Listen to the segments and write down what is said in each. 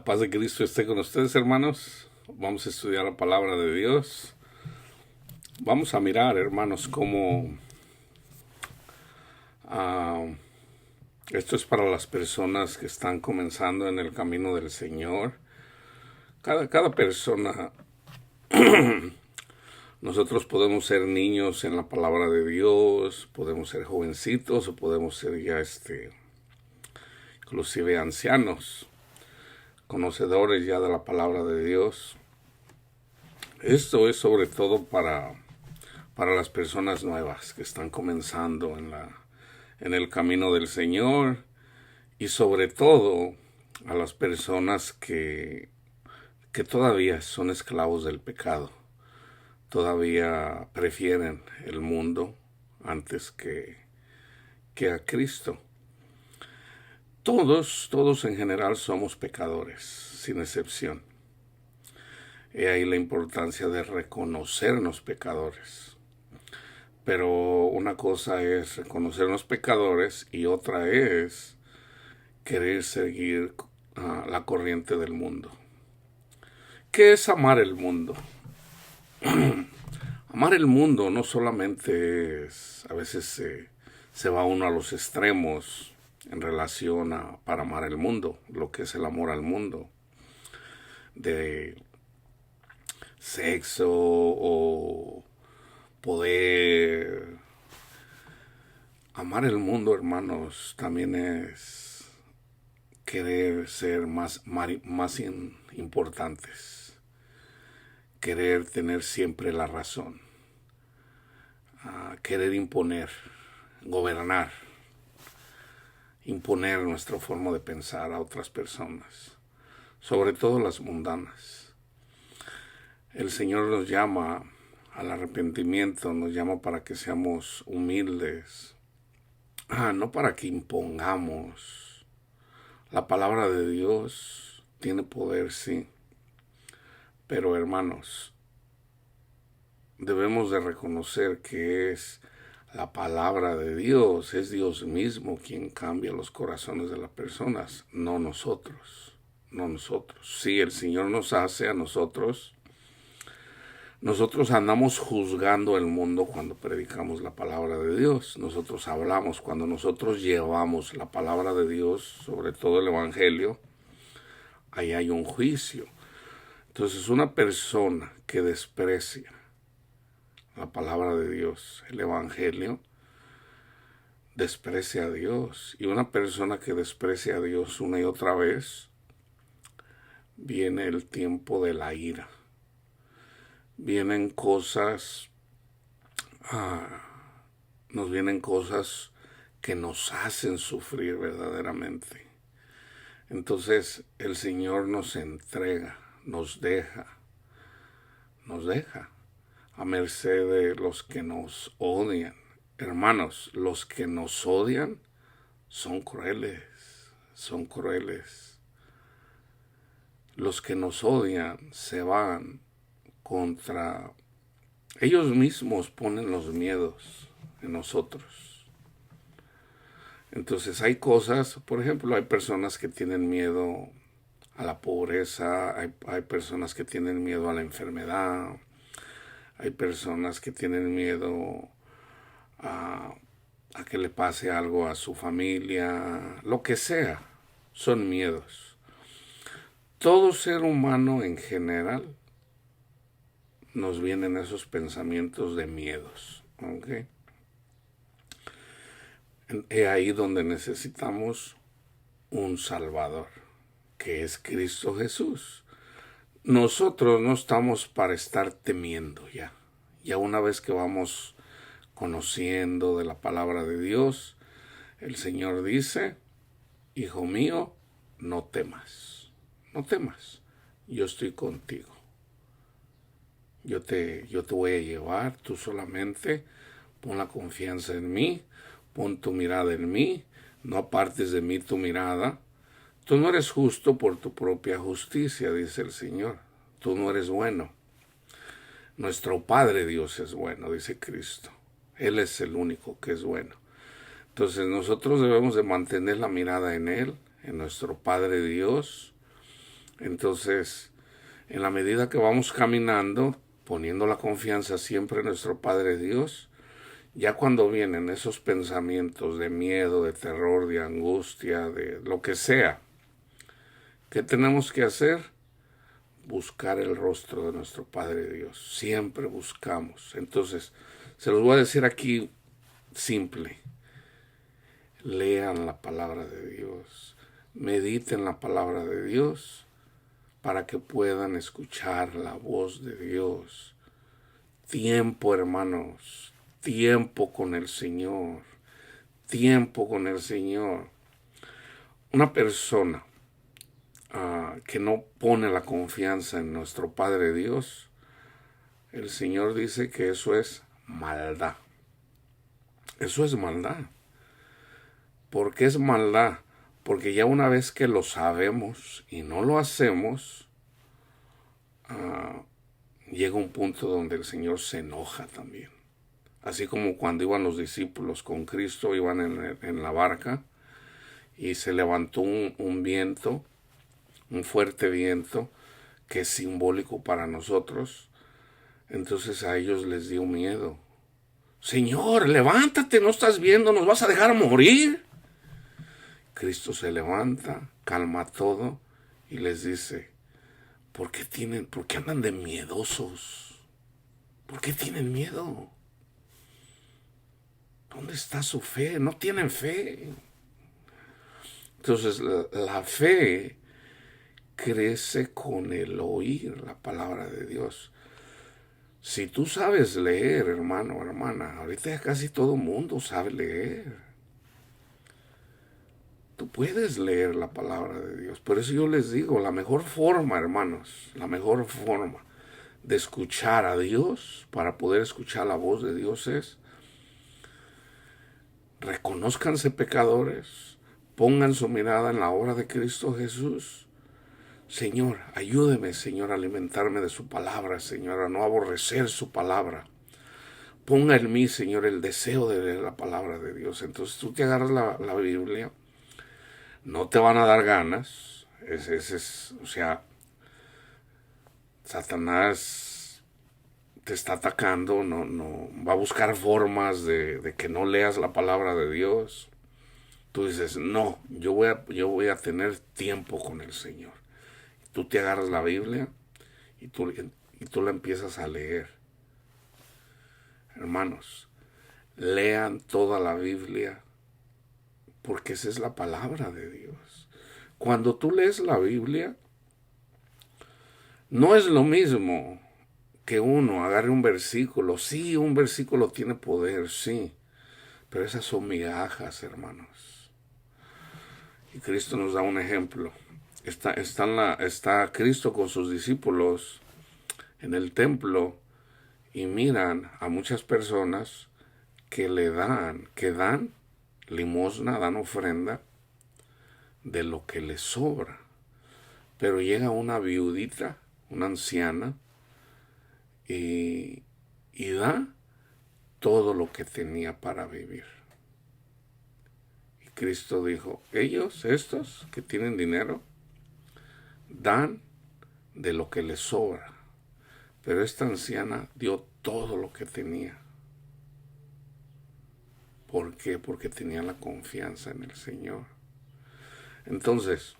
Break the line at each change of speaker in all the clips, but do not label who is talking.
La paz de Cristo esté con ustedes, hermanos. Vamos a estudiar la palabra de Dios. Vamos a mirar, hermanos, cómo ah, esto es para las personas que están comenzando en el camino del Señor. Cada persona, nosotros podemos ser niños en la palabra de Dios, podemos ser jovencitos o podemos ser ya inclusive ancianos, conocedores ya de la palabra de Dios. Esto es sobre todo para las personas nuevas que están comenzando en el camino del Señor, y sobre todo a las personas que todavía son esclavos del pecado, todavía prefieren el mundo antes que a Cristo. Todos en general somos pecadores, sin excepción. He ahí la importancia de reconocernos pecadores. Pero una cosa es reconocernos pecadores y otra es querer seguir la corriente del mundo. ¿Qué es amar el mundo? Amar el mundo no solamente es, a veces se va uno a los extremos en relación para amar el mundo, lo que es el amor al mundo, de sexo o poder. Amar el mundo, hermanos, también es querer ser más importantes, querer tener siempre la razón, querer imponer, gobernar, imponer nuestra forma de pensar a otras personas, sobre todo las mundanas. El Señor nos llama al arrepentimiento, nos llama para que seamos humildes, no para que impongamos. La palabra de Dios tiene poder, sí, pero hermanos, debemos de reconocer que es la palabra de Dios, es Dios mismo quien cambia los corazones de las personas, no nosotros. Sí, el Señor nos hace a nosotros. Nosotros andamos juzgando el mundo cuando predicamos la palabra de Dios. Nosotros hablamos, cuando nosotros llevamos la palabra de Dios, sobre todo el Evangelio, ahí hay un juicio. Entonces, una persona que desprecia la palabra de Dios, el Evangelio, desprecia a Dios. Y una persona que desprecia a Dios una y otra vez, viene el tiempo de la ira. Vienen cosas, nos vienen cosas que nos hacen sufrir verdaderamente. Entonces el Señor nos entrega, nos deja a merced de los que nos odian. Hermanos, los que nos odian son crueles. Los que nos odian se van contra ellos mismos, ponen los miedos en nosotros. Entonces hay cosas, por ejemplo, hay personas que tienen miedo a la pobreza, hay personas que tienen miedo a la enfermedad, hay personas que tienen miedo a que le pase algo a su familia, lo que sea, son miedos. Todo ser humano en general nos vienen esos pensamientos de miedos, ¿ok? Es ahí donde necesitamos un Salvador, que es Cristo Jesús. Nosotros no estamos para estar temiendo ya. Ya una vez que vamos conociendo de la palabra de Dios, el Señor dice: hijo mío, no temas, yo estoy contigo. Yo te voy a llevar, tú solamente pon la confianza en mí, pon tu mirada en mí, no apartes de mí tu mirada. Tú no eres justo por tu propia justicia, dice el Señor. Tú no eres bueno. Nuestro Padre Dios es bueno, dice Cristo. Él es el único que es bueno. Entonces nosotros debemos de mantener la mirada en Él, en nuestro Padre Dios, Entonces, en la medida que vamos caminando, poniendo la confianza siempre en nuestro Padre Dios, ya cuando vienen esos pensamientos de miedo, de terror, de angustia, de lo que sea, ¿qué tenemos que hacer? Buscar el rostro de nuestro Padre Dios. Siempre buscamos. Entonces, se los voy a decir aquí simple. Lean la palabra de Dios. Mediten la palabra de Dios para que puedan escuchar la voz de Dios. Tiempo, hermanos. Tiempo con el Señor. Tiempo con el Señor. Una persona que no pone la confianza en nuestro Padre Dios, el Señor dice que eso es maldad. Eso es maldad. ¿Por qué es maldad? Porque ya una vez que lo sabemos y no lo hacemos, llega un punto donde el Señor se enoja también. Así como cuando iban los discípulos con Cristo, iban en la barca y se levantó un viento, un fuerte viento, que es simbólico para nosotros. Entonces a ellos les dio miedo. Señor, levántate, ¿no estás viendo? ¿Nos vas a dejar morir? Cristo se levanta, calma todo y les dice, ¿por qué andan de miedosos? ¿Por qué tienen miedo? ¿Dónde está su fe? No tienen fe. Entonces la fe crece con el oír la palabra de Dios. Si tú sabes leer, hermano, hermana, ahorita ya casi todo mundo sabe leer. Tú puedes leer la palabra de Dios. Por eso yo les digo, la mejor forma, hermanos, la mejor forma de escuchar a Dios, para poder escuchar la voz de Dios, es reconózcanse pecadores, pongan su mirada en la obra de Cristo Jesús. Señor, ayúdeme, Señor, a alimentarme de su palabra, Señor, a no aborrecer su palabra. Ponga en mí, Señor, el deseo de leer la palabra de Dios. Entonces tú te agarras la Biblia, no te van a dar ganas. O sea, Satanás te está atacando, no va a buscar formas de que no leas la palabra de Dios. Tú dices, no, yo voy a tener tiempo con el Señor. Tú te agarras la Biblia y tú la empiezas a leer. Hermanos, lean toda la Biblia, porque esa es la palabra de Dios. Cuando tú lees la Biblia, no es lo mismo que uno agarre un versículo. Sí, un versículo tiene poder, sí, pero esas son migajas, hermanos. Y Cristo nos da un ejemplo. Está Cristo con sus discípulos en el templo y miran a muchas personas que dan limosna, dan ofrenda de lo que les sobra. Pero llega una viudita, una anciana, y da todo lo que tenía para vivir. Y Cristo dijo, estos que tienen dinero, dan de lo que les sobra. Pero esta anciana dio todo lo que tenía. ¿Por qué? Porque tenía la confianza en el Señor. Entonces,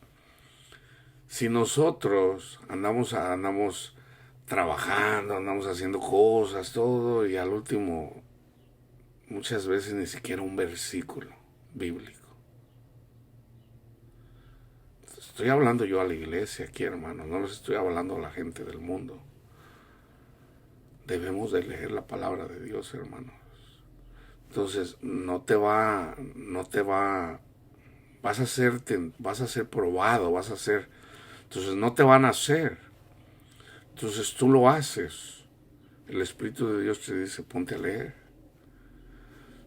si nosotros andamos trabajando, andamos haciendo cosas, todo, y al último, muchas veces ni siquiera un versículo bíblico. Estoy hablando yo a la iglesia aquí, hermanos, no les estoy hablando a la gente del mundo. Debemos de leer la palabra de Dios, hermanos. Entonces, vas a ser probado, entonces no te van a hacer. Entonces tú lo haces. El Espíritu de Dios te dice, ponte a leer.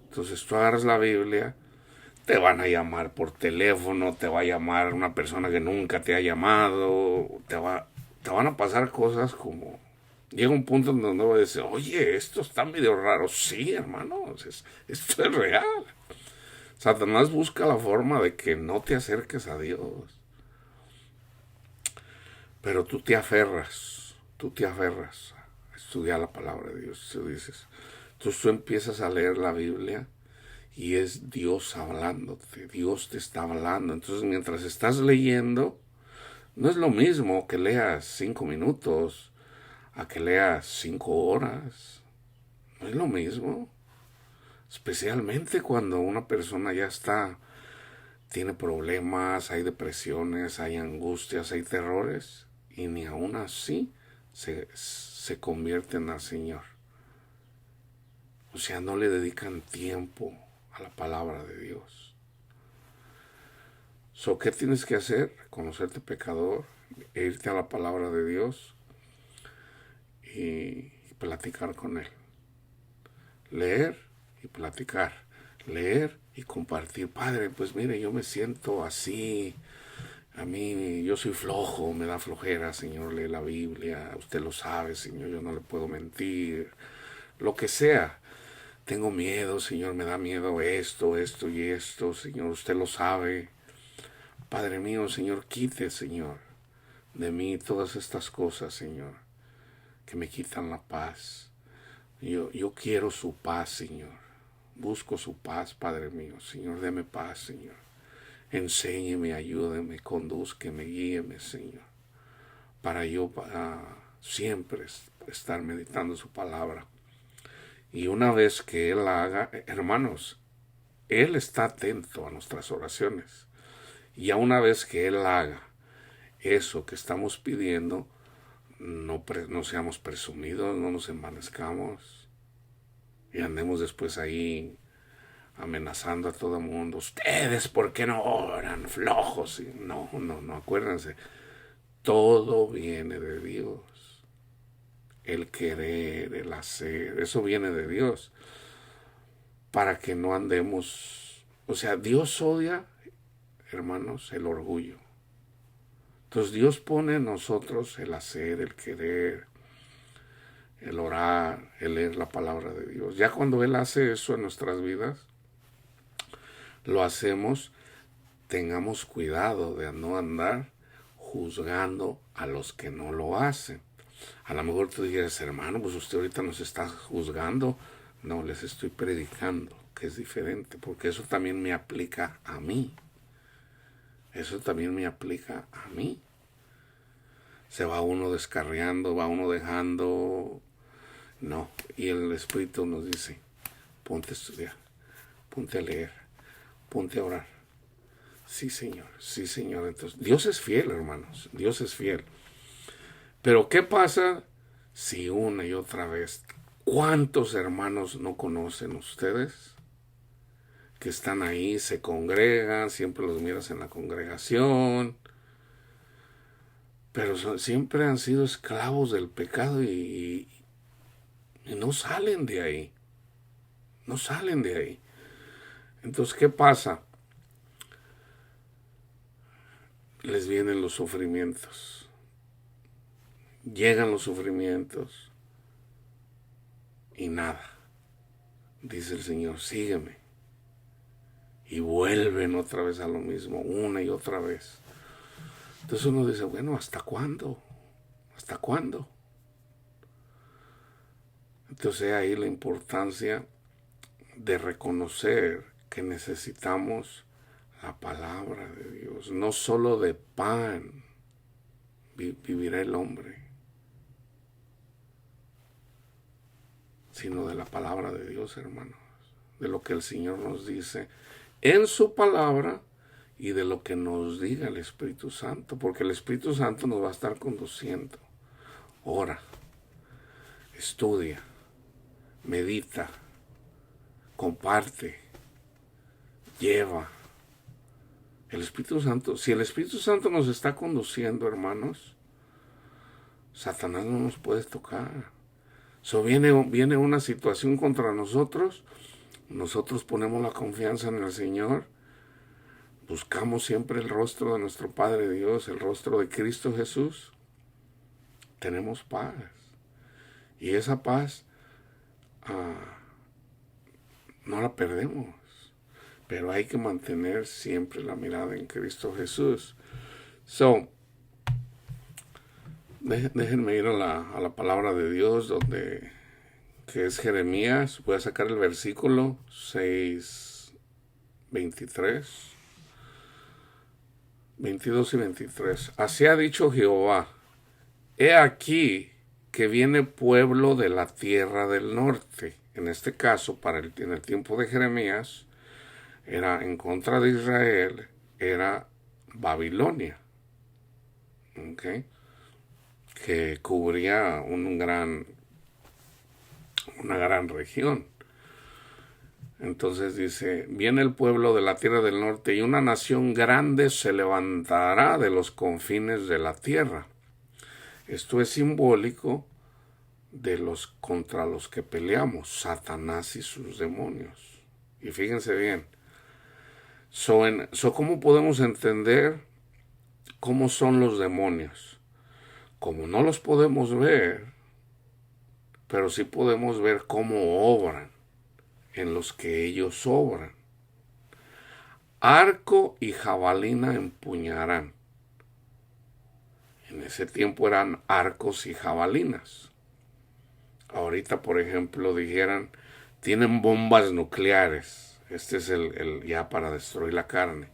Entonces tú agarras la Biblia, te van a llamar por teléfono, te va a llamar una persona que nunca te ha llamado, te van a pasar cosas como... Llega un punto en donde va a decir, oye, esto está medio raro. Sí, hermanos, esto es real. Satanás busca la forma de que no te acerques a Dios. Pero tú te aferras a estudiar la palabra de Dios, tú dices. Entonces tú empiezas a leer la Biblia y es Dios hablándote, Dios te está hablando. Entonces mientras estás leyendo, no es lo mismo que leas 5 minutos a que leas 5 horas. No es lo mismo. Especialmente cuando una persona ya tiene problemas, hay depresiones, hay angustias, hay terrores, y ni aún así se convierten al Señor. O sea, no le dedican tiempo a la palabra de Dios. ¿Qué tienes que hacer? Reconocerte pecador, e irte a la palabra de Dios y platicar con Él. Leer y platicar. Leer y compartir. Padre, pues mire, yo me siento así. A mí, yo soy flojo, me da flojera, Señor, lee la Biblia. Usted lo sabe, Señor, yo no le puedo mentir. Lo que sea. Tengo miedo, Señor, me da miedo esto y esto, Señor, usted lo sabe. Padre mío, Señor, quite, Señor, de mí todas estas cosas, Señor, que me quitan la paz. Yo quiero su paz, Señor. Busco su paz, Padre mío. Señor, deme paz, Señor. Enséñeme, ayúdeme, condúzqueme, guíeme, Señor. Para yo siempre estar meditando su palabra. Y una vez que Él la haga, hermanos, Él está atento a nuestras oraciones. Y a una vez que Él haga eso que estamos pidiendo, no seamos presumidos, no nos envanezcamos y andemos después ahí amenazando a todo el mundo. Ustedes, ¿por qué no oran? Flojos. No, acuérdense. Todo viene de Dios. El querer, el hacer, eso viene de Dios. Para que no andemos... O sea, Dios odia, hermanos, el orgullo. Entonces Dios pone en nosotros el hacer, el querer, el orar, el leer la palabra de Dios. Ya cuando Él hace eso en nuestras vidas, lo hacemos, tengamos cuidado de no andar juzgando a los que no lo hacen. A lo mejor tú dices, hermano, pues usted ahorita nos está juzgando. No, les estoy predicando, que es diferente, porque eso también me aplica a mí. Eso también me aplica a mí. Se va uno descarriando, va uno dejando. No, y el Espíritu nos dice, ponte a estudiar, ponte a leer, ponte a orar. Sí, Señor, sí, Señor. Entonces, Dios es fiel, hermanos, Dios es fiel. Pero ¿qué pasa si una y otra vez? ¿Cuántos hermanos no conocen ustedes? Que están ahí, se congregan, siempre los miras en la congregación, pero siempre han sido esclavos del pecado y no salen de ahí. No salen de ahí. Entonces, ¿qué pasa? Les vienen los sufrimientos. Llegan los sufrimientos y nada. Dice el Señor, sígueme. Y vuelven otra vez a lo mismo, una y otra vez. Entonces uno dice, bueno, ¿hasta cuándo? ¿Hasta cuándo? Entonces ahí la importancia de reconocer que necesitamos la palabra de Dios. No solo de pan vivirá el hombre, sino de la palabra de Dios, hermanos. De lo que el Señor nos dice en su palabra y de lo que nos diga el Espíritu Santo, porque el Espíritu Santo nos va a estar conduciendo. Ora, estudia, medita, comparte, lleva. El Espíritu Santo, si el Espíritu Santo nos está conduciendo, hermanos, Satanás no nos puede tocar. Viene una situación contra nosotros ponemos la confianza en el Señor, buscamos siempre el rostro de nuestro Padre Dios, el rostro de Cristo Jesús, tenemos paz. Y esa paz no la perdemos, pero hay que mantener siempre la mirada en Cristo Jesús. Déjenme ir a la palabra de Dios, que es Jeremías. Voy a sacar el versículo 6:23, 22 y 23. Así ha dicho Jehová: He aquí que viene pueblo de la tierra del norte. En este caso, en el tiempo de Jeremías, era en contra de Israel, era Babilonia, ¿okay? Que cubría una gran región. Entonces dice: viene el pueblo de la tierra del norte, y una nación grande se levantará de los confines de la tierra. Esto es simbólico de contra los que peleamos, Satanás y sus demonios. Y fíjense bien, ¿cómo podemos entender cómo son los demonios? Como no los podemos ver, pero sí podemos ver cómo obran, en los que ellos obran. Arco y jabalina empuñarán. En ese tiempo eran arcos y jabalinas. Ahorita, por ejemplo, dijeran, tienen bombas nucleares. Este es el ya para destruir la carne.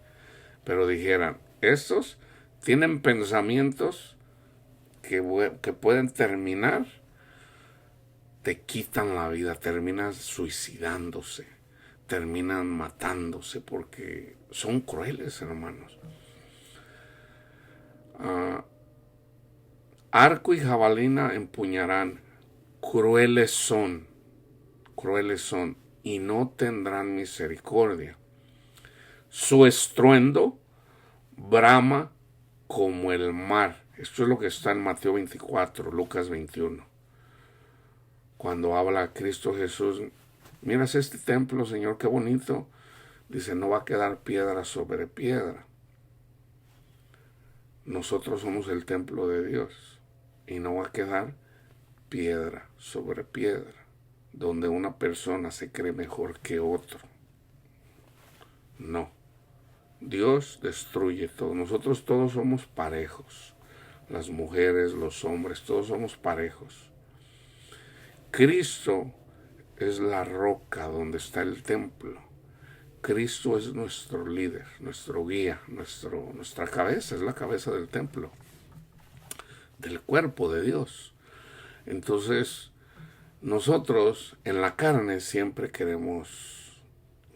Pero dijeran, estos tienen pensamientos que pueden terminar, te quitan la vida, terminan suicidándose, terminan matándose, porque son crueles, hermanos. Arco y jabalina empuñarán, crueles son, y no tendrán misericordia. Su estruendo brama como el mar. Esto es lo que está en Mateo 24, Lucas 21. Cuando habla Cristo Jesús, miras este templo, Señor, qué bonito. Dice, no va a quedar piedra sobre piedra. Nosotros somos el templo de Dios y no va a quedar piedra sobre piedra, donde una persona se cree mejor que otro. No. Dios destruye todo. Nosotros todos somos parejos. Las mujeres, los hombres, todos somos parejos. Cristo es la roca donde está el templo. Cristo es nuestro líder, nuestro guía, nuestra cabeza, es la cabeza del templo, del cuerpo de Dios. Entonces, nosotros en la carne siempre queremos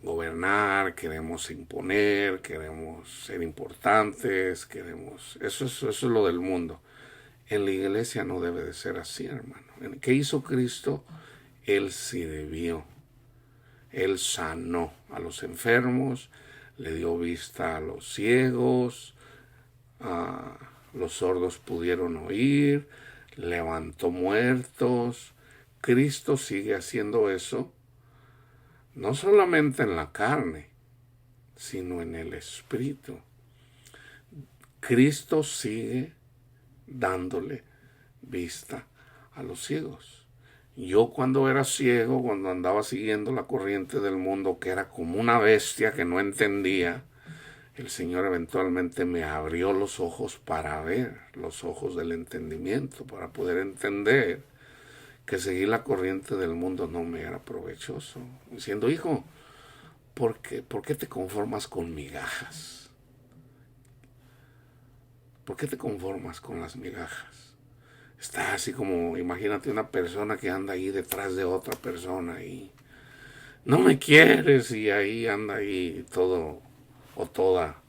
gobernar, queremos imponer, queremos ser importantes, eso es lo del mundo. En la iglesia no debe de ser así, hermano. ¿Qué hizo Cristo? Él sirvió. Él sanó a los enfermos, le dio vista a los ciegos, los sordos pudieron oír, levantó muertos. Cristo sigue haciendo eso, no solamente en la carne, sino en el espíritu. Cristo sigue dándole vista a los ciegos. Yo cuando era ciego, cuando andaba siguiendo la corriente del mundo, que era como una bestia que no entendía, el Señor eventualmente me abrió los ojos para ver, los ojos del entendimiento, para poder entender que seguir la corriente del mundo no me era provechoso. Diciendo, hijo, ¿por qué te conformas con migajas? ¿Por qué te conformas con las migajas? Está así como, imagínate una persona que anda ahí detrás de otra persona y no me quieres, y ahí anda ahí todo o toda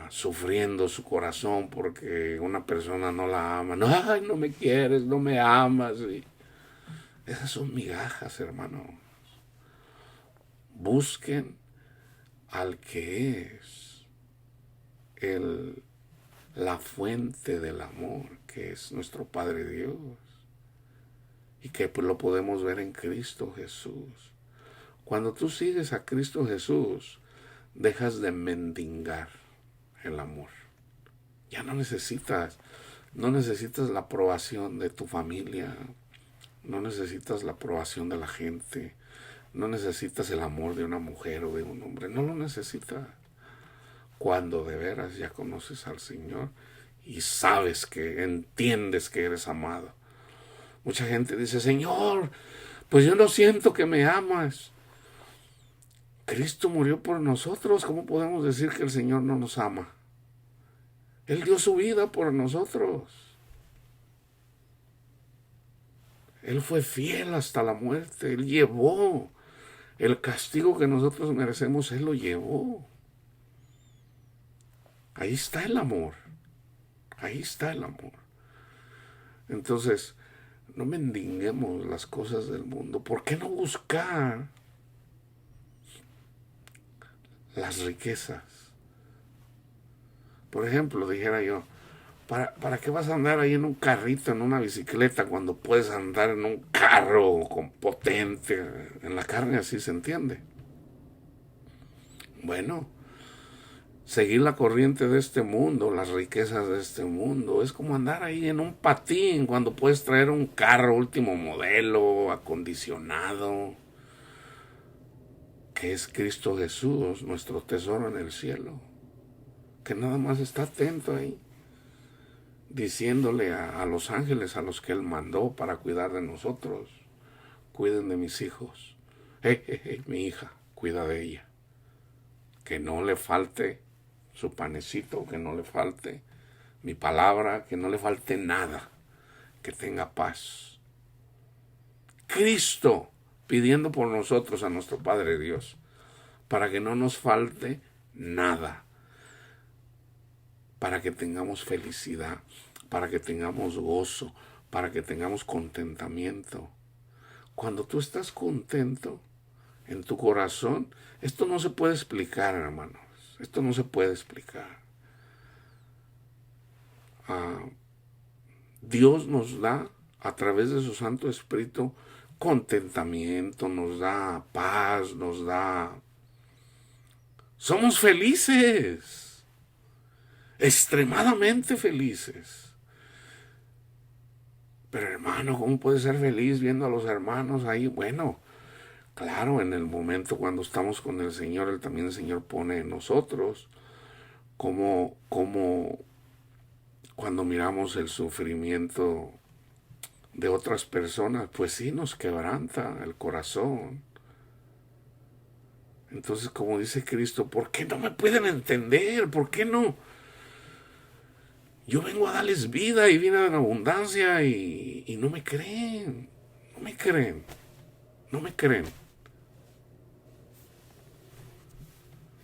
sufriendo su corazón porque una persona no la ama. No, ay, no me quieres, no me amas. Y esas son migajas, hermano. Busquen al que es la fuente del amor, que es nuestro Padre Dios, y que pues lo podemos ver en Cristo Jesús. Cuando tú sigues a Cristo Jesús, dejas de mendigar el amor. Ya no necesitas la aprobación de tu familia, no necesitas la aprobación de la gente, no necesitas el amor de una mujer o de un hombre, no lo necesitas. Cuando de veras ya conoces al Señor y sabes que entiendes que eres amado. Mucha gente dice, Señor, pues yo no siento que me amas. Cristo murió por nosotros. ¿Cómo podemos decir que el Señor no nos ama? Él dio su vida por nosotros. Él fue fiel hasta la muerte. Él llevó el castigo que nosotros merecemos. Él lo llevó. Ahí está el amor. Ahí está el amor. Entonces, no mendiguemos las cosas del mundo. ¿Por qué no buscar las riquezas? Por ejemplo, dijera yo, ¿para qué vas a andar ahí en un carrito, en una bicicleta, cuando puedes andar en un carro con potente? En la carne así se entiende. Bueno, seguir la corriente de este mundo, las riquezas de este mundo, es como andar ahí en un patín cuando puedes traer un carro último modelo, acondicionado, que es Cristo Jesús, nuestro tesoro en el cielo, que nada más está atento ahí, diciéndole a los ángeles a los que Él mandó para cuidar de nosotros, cuiden de mis hijos, mi hija, cuida de ella, que no le falte su panecito, que no le falte mi palabra, que no le falte nada, que tenga paz. Cristo pidiendo por nosotros a nuestro Padre Dios, para que no nos falte nada, para que tengamos felicidad, para que tengamos gozo, para que tengamos contentamiento. Cuando tú estás contento en tu corazón, esto no se puede explicar, hermanos. Esto no se puede explicar. Dios nos da, a través de su Santo Espíritu, contentamiento, nos da paz, nos da... Somos felices, extremadamente felices. Pero hermano, ¿cómo puedes ser feliz viendo a los hermanos ahí? Bueno, claro, en el momento cuando estamos con el Señor, Él también el Señor pone en nosotros como cuando miramos el sufrimiento de otras personas, pues sí nos quebranta el corazón. Entonces, como dice Cristo, ¿por qué no me pueden entender? ¿Por qué no? Yo vengo a darles vida y vida en abundancia y no me creen. No me creen. No me creen.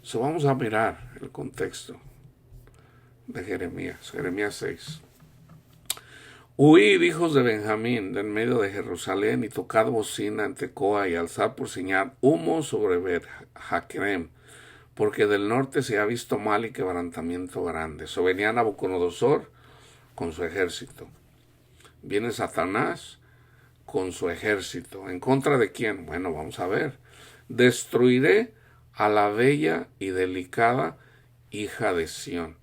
So, vamos a mirar el contexto de Jeremías. Jeremías 6. Huid, hijos de Benjamín, de en medio de Jerusalén, y tocad bocina en Tecoa, y alzad por señal humo sobre Bet-Jacrem, porque del norte se ha visto mal y quebrantamiento grande. So venía Nabucodonosor con su ejército. Viene Satanás con su ejército. ¿En contra de quién? Bueno, vamos a ver. Destruiré a la bella y delicada hija de Sión.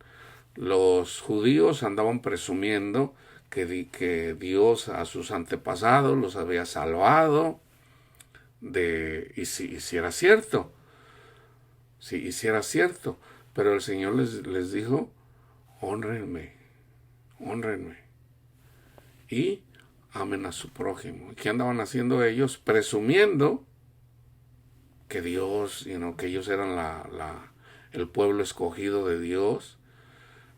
Los judíos andaban presumiendo que Dios a sus antepasados los había salvado y si era cierto, pero el Señor les dijo, hónrenme y amen a su prójimo. ¿Qué andaban haciendo ellos? Presumiendo que Dios, que ellos eran el pueblo escogido de Dios,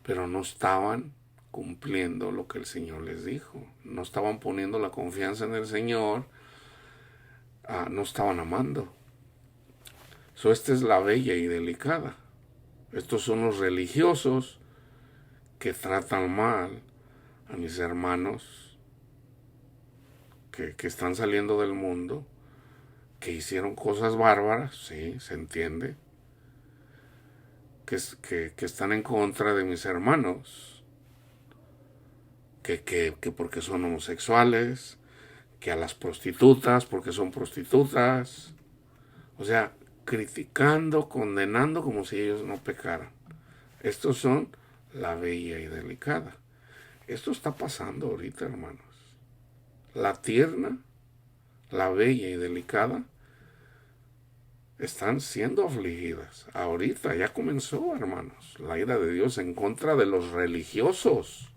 pero no estaban cumpliendo lo que el Señor les dijo. No estaban poniendo la confianza en el Señor, no estaban amando. Esta es la bella y delicada. Estos son los religiosos que tratan mal a mis hermanos que están saliendo del mundo, que hicieron cosas bárbaras, sí, se entiende, que están en contra de mis hermanos, que porque son homosexuales, que a las prostitutas porque son prostitutas, o sea, criticando, condenando como si ellos no pecaran. Estos son la bella y delicada. Esto está pasando ahorita, hermanos. La tierna, la bella y delicada, están siendo afligidas. Ahorita ya comenzó, hermanos, la ira de Dios en contra de los religiosos.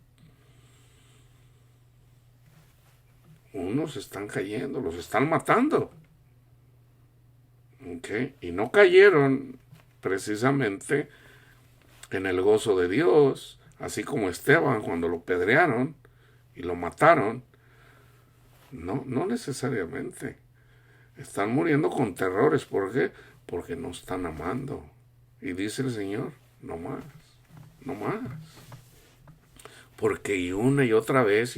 Unos están cayendo, los están matando. ¿Okay? Y no cayeron precisamente en el gozo de Dios, así como Esteban cuando lo pedrearon y lo mataron. No, no necesariamente. Están muriendo con terrores. ¿Por qué? Porque no están amando. Y dice el Señor, no más, no más. Porque y una y otra vez,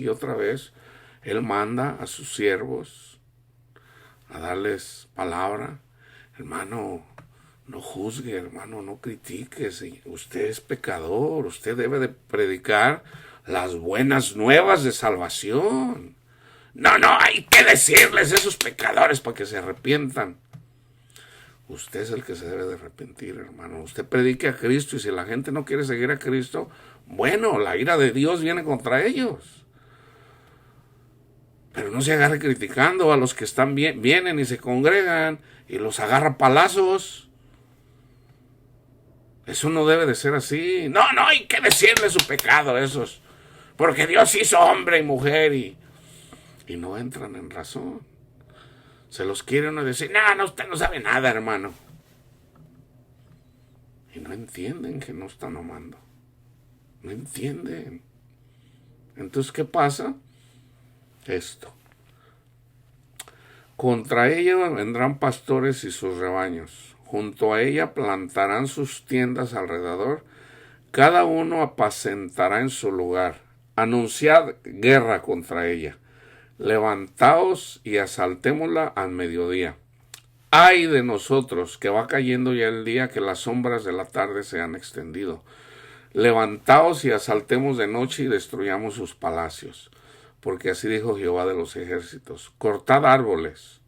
Él manda a sus siervos a darles palabra. Hermano, no juzgue, hermano, no critique. Usted es pecador, usted debe de predicar las buenas nuevas de salvación. No, hay que decirles a esos pecadores para que se arrepientan. Usted es el que se debe de arrepentir, hermano. Usted predique a Cristo y si la gente no quiere seguir a Cristo, bueno, la ira de Dios viene contra ellos. Pero no se agarre criticando a los que están bien, vienen y se congregan y los agarra palazos. Eso no debe de ser así. No, hay que decirle su pecado a esos. Porque Dios hizo hombre y mujer y no entran en razón. Se los quiere uno decir, no, usted no sabe nada, hermano. Y no entienden que no están amando. No entienden. Entonces, ¿qué pasa? Esto. Contra ella vendrán pastores y sus rebaños. Junto a ella plantarán sus tiendas alrededor. Cada uno apacentará en su lugar. Anunciad guerra contra ella. Levantaos y asaltémosla al mediodía. Ay de nosotros, que va cayendo ya el día, que las sombras de la tarde se han extendido. Levantaos y asaltemos de noche y destruyamos sus palacios. Porque así dijo Jehová de los ejércitos. Cortad árboles,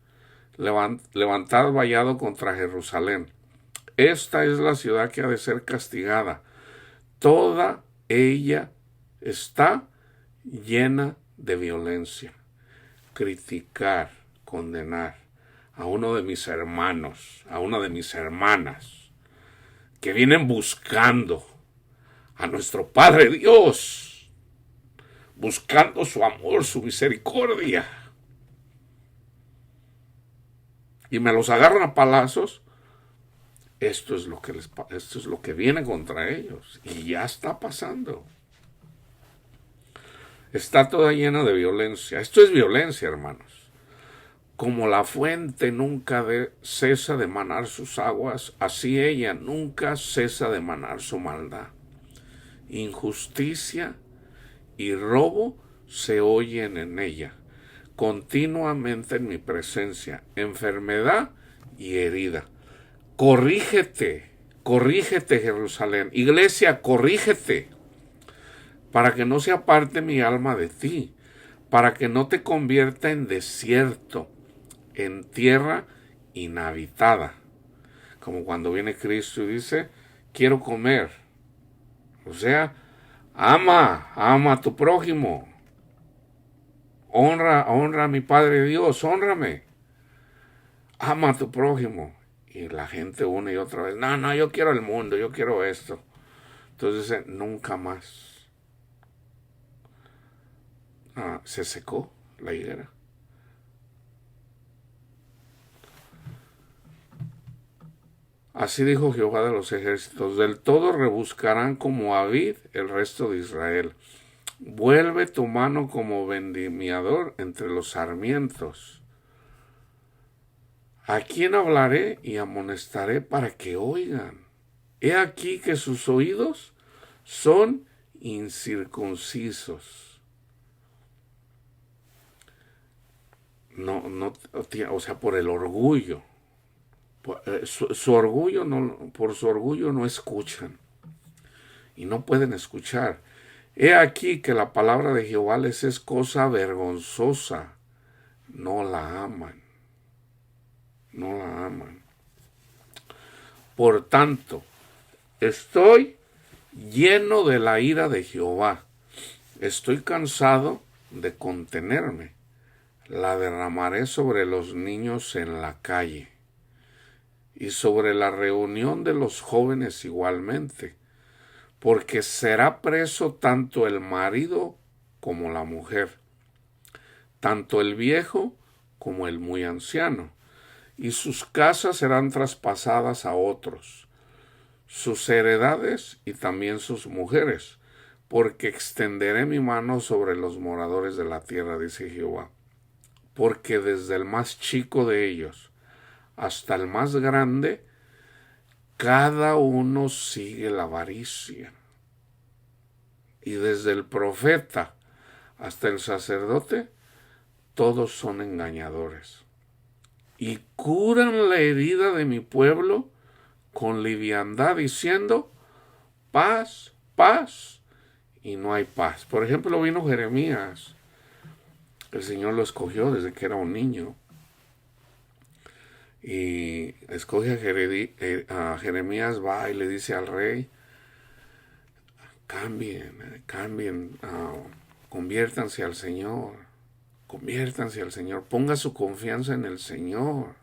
levantad vallado contra Jerusalén. Esta es la ciudad que ha de ser castigada. Toda ella está llena de violencia. Criticar, condenar a uno de mis hermanos, a una de mis hermanas, que vienen buscando a nuestro Padre Dios, buscando su amor, su misericordia, y me los agarran a palazos. Esto es lo que viene contra ellos, y ya está pasando. Está toda llena de violencia. Esto es violencia, hermanos. Como la fuente nunca cesa de manar sus aguas, así ella nunca cesa de manar su maldad. Injusticia y robo se oyen en ella, continuamente en mi presencia, enfermedad y herida. Corrígete, Jerusalén. Iglesia, corrígete, para que no se aparte mi alma de ti, para que no te convierta en desierto, en tierra inhabitada. Como cuando viene Cristo y dice, quiero comer. O sea, ama a tu prójimo. Honra a mi Padre Dios, hónrame. Ama a tu prójimo. Y la gente una y otra vez, no, yo quiero el mundo, yo quiero esto. Entonces dice, nunca más. Se secó la higuera. Así dijo Jehová de los ejércitos, del todo rebuscarán como a vid el resto de Israel. Vuelve tu mano como vendimiador entre los sarmientos. ¿A quién hablaré y amonestaré para que oigan? He aquí que sus oídos son incircuncisos. O sea, por el orgullo. Por su orgullo no escuchan. Y no pueden escuchar. He aquí que la palabra de Jehová les es cosa vergonzosa. No la aman. No la aman. Por tanto, estoy lleno de la ira de Jehová. Estoy cansado de contenerme. La derramaré sobre los niños en la calle y sobre la reunión de los jóvenes igualmente, porque será preso tanto el marido como la mujer, tanto el viejo como el muy anciano, y sus casas serán traspasadas a otros, sus heredades y también sus mujeres, porque extenderé mi mano sobre los moradores de la tierra, dice Jehová, porque desde el más chico de ellos hasta el más grande, cada uno sigue la avaricia. Y desde el profeta hasta el sacerdote, todos son engañadores. Y curan la herida de mi pueblo con liviandad, diciendo, paz, paz, y no hay paz. Por ejemplo, vino Jeremías. El Señor lo escogió desde que era un niño. Y escoge a Jeremías, va y le dice al rey, cambien, conviértanse al Señor, ponga su confianza en el Señor.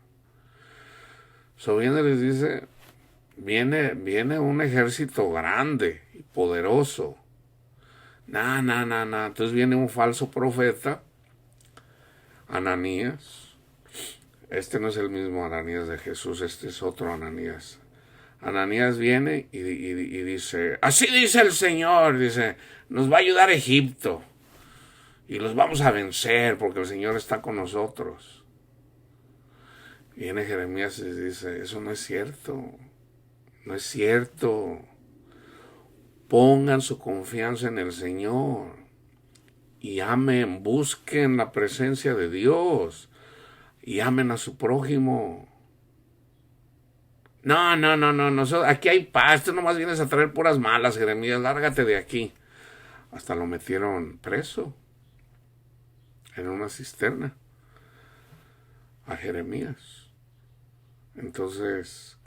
Viene les dice, viene un ejército grande y poderoso. No. Entonces viene un falso profeta, Ananías. Este no es el mismo Ananías de Jesús, este es otro Ananías. Ananías viene y dice, así dice el Señor, dice, nos va a ayudar Egipto y los vamos a vencer porque el Señor está con nosotros. Viene Jeremías y dice, eso no es cierto, no es cierto. Pongan su confianza en el Señor y amen, busquen la presencia de Dios y amen a su prójimo. No, aquí hay paz, tú nomás vienes a traer puras malas, Jeremías, lárgate de aquí. Hasta lo metieron preso en una cisterna a Jeremías. Entonces,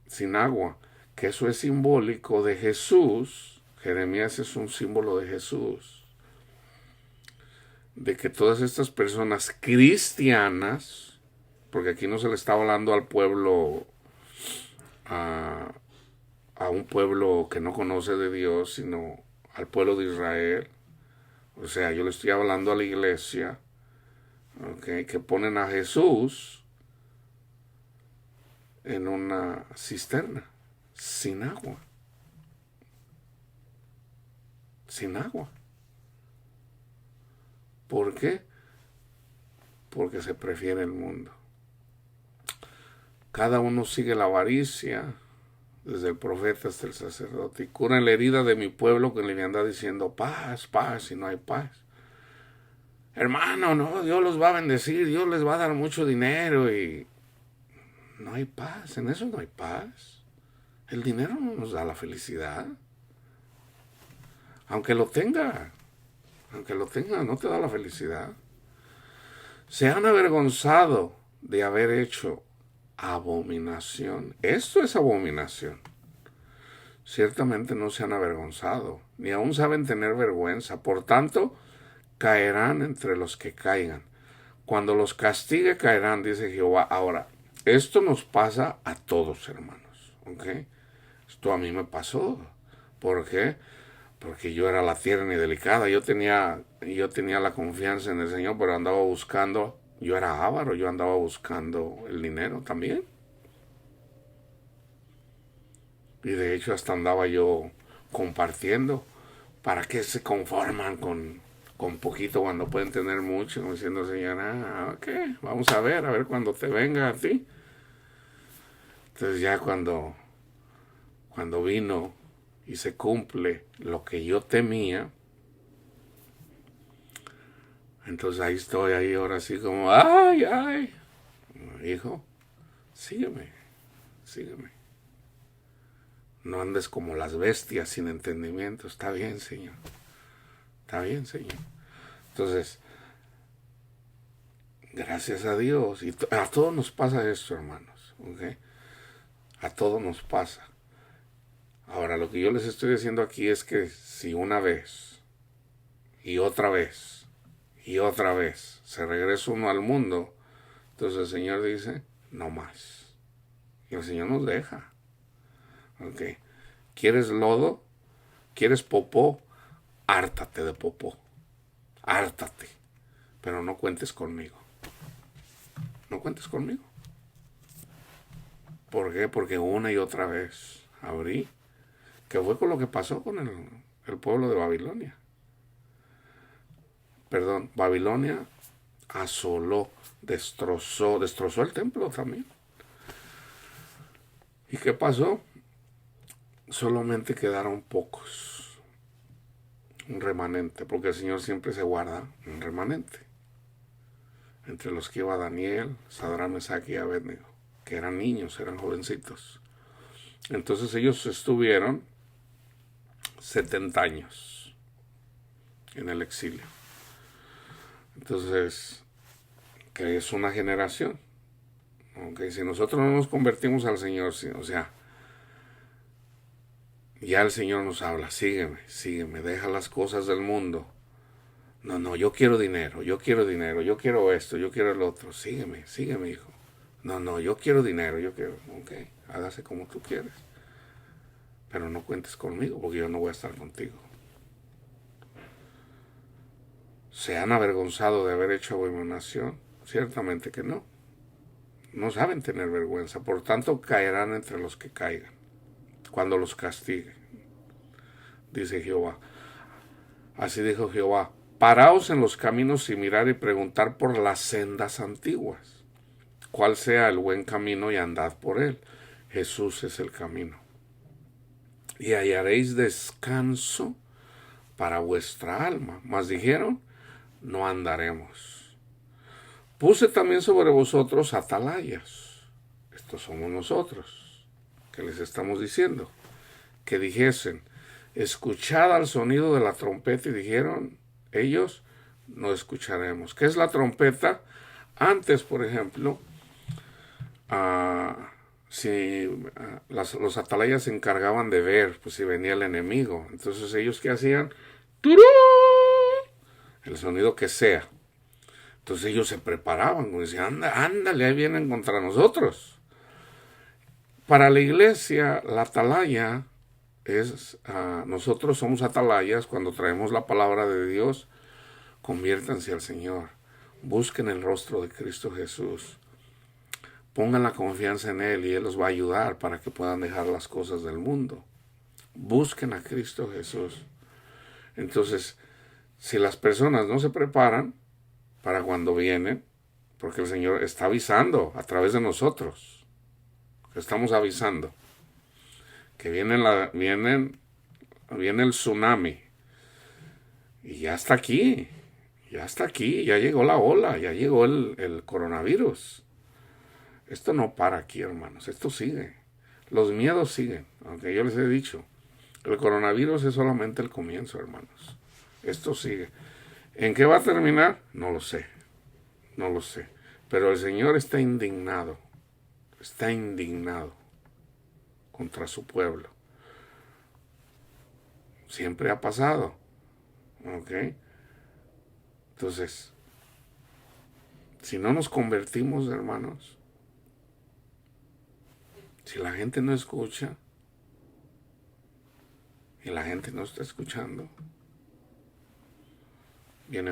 sin agua, que eso es simbólico de Jesús. Jeremías es un símbolo de Jesús, de que todas estas personas cristianas, porque aquí no se le está hablando al pueblo, a un pueblo que no conoce de Dios, sino al pueblo de Israel. O sea, yo le estoy hablando a la iglesia, que ponen a Jesús en una cisterna, sin agua. Sin agua. ¿Por qué? Porque se prefiere el mundo. Cada uno sigue la avaricia, desde el profeta hasta el sacerdote, y curan la herida de mi pueblo con liviandad, diciendo, paz, paz, y no hay paz. Hermano, no, Dios los va a bendecir, Dios les va a dar mucho dinero, y no hay paz, en eso no hay paz. El dinero no nos da la felicidad. Aunque lo tenga, no te da la felicidad. Se han avergonzado de haber hecho abominación. Esto es abominación. Ciertamente no se han avergonzado, ni aún saben tener vergüenza. Por tanto, caerán entre los que caigan. Cuando los castigue, caerán, dice Jehová. Ahora, esto nos pasa a todos, hermanos. ¿Ok? Esto a mí me pasó. ¿Por qué? Porque yo era la tierna y delicada. Yo tenía la confianza en el Señor, pero andaba buscando. Yo era avaro, yo andaba buscando el dinero también. Y de hecho hasta andaba yo compartiendo. ¿Para qué se conforman con poquito cuando pueden tener mucho? Diciendo, Señor, ok, vamos a ver cuando te venga a ti. Entonces ya cuando vino y se cumple lo que yo temía, entonces ahí estoy, ahí ahora sí como, ay, hijo, sígueme. No andes como las bestias sin entendimiento. Está bien, Señor. Entonces, gracias a Dios. Y a todos nos pasa esto, hermanos. ¿Okay? A todos nos pasa. Ahora, lo que yo les estoy diciendo aquí es que si una vez, y otra vez, se regresa uno al mundo, entonces el Señor dice, no más. Y el Señor nos deja. ¿Ok? ¿Quieres lodo? ¿Quieres popó? Hártate de popó. Hártate. Pero no cuentes conmigo. No cuentes conmigo. ¿Por qué? Porque una y otra vez abrí. Que fue con lo que pasó con el pueblo de Babilonia. Perdón, Babilonia asoló, destrozó el templo también. ¿Y qué pasó? Solamente quedaron pocos. Un remanente, porque el Señor siempre se guarda un remanente. Entre los que iba Daniel, Sadrach, Mesach y Abednego, que eran niños, eran jovencitos. Entonces ellos estuvieron 70 años en el exilio. Entonces, que es una generación. Okay, si nosotros no nos convertimos al Señor, o sea, ya el Señor nos habla, sígueme, deja las cosas del mundo. No, yo quiero dinero, yo quiero esto, yo quiero el otro. Sígueme, hijo. No, yo quiero dinero, ok, hágase como tú quieres. Pero no cuentes conmigo porque yo no voy a estar contigo. ¿Se han avergonzado de haber hecho abominación? Ciertamente que no. No saben tener vergüenza, por tanto caerán entre los que caigan, cuando los castigue. Dice Jehová. Así dijo Jehová: paraos en los caminos y mirar y preguntar por las sendas antiguas, cuál sea el buen camino y andad por él. Jesús es el camino. Y hallaréis descanso para vuestra alma. Mas dijeron: no andaremos. Puse también sobre vosotros atalayas. Estos somos nosotros, que les estamos diciendo, que dijesen: escuchad al sonido de la trompeta. Y dijeron ellos: no escucharemos. ¿Qué es la trompeta? Antes, por ejemplo, los atalayas se encargaban de ver pues, si venía el enemigo. Entonces ellos, ¿qué hacían? ¡Turú! El sonido que sea. Entonces ellos se preparaban, como decían: ándale, ahí vienen contra nosotros. Para la iglesia, la atalaya es, nosotros somos atalayas cuando traemos la palabra de Dios. Conviértanse al Señor, busquen el rostro de Cristo Jesús, pongan la confianza en Él y Él los va a ayudar para que puedan dejar las cosas del mundo. Busquen a Cristo Jesús. Entonces, si las personas no se preparan para cuando vienen, porque el Señor está avisando a través de nosotros, estamos avisando que viene el tsunami y ya está aquí, ya llegó la ola, ya llegó el coronavirus. Esto no para aquí, hermanos, esto sigue. Los miedos siguen, aunque yo les he dicho, el coronavirus es solamente el comienzo, hermanos. Esto sigue. ¿En qué va a terminar? No lo sé. Pero el Señor está indignado contra su pueblo. Siempre ha pasado. ¿Ok? Entonces, si no nos convertimos, hermanos, si la gente no escucha y la gente no está escuchando, viene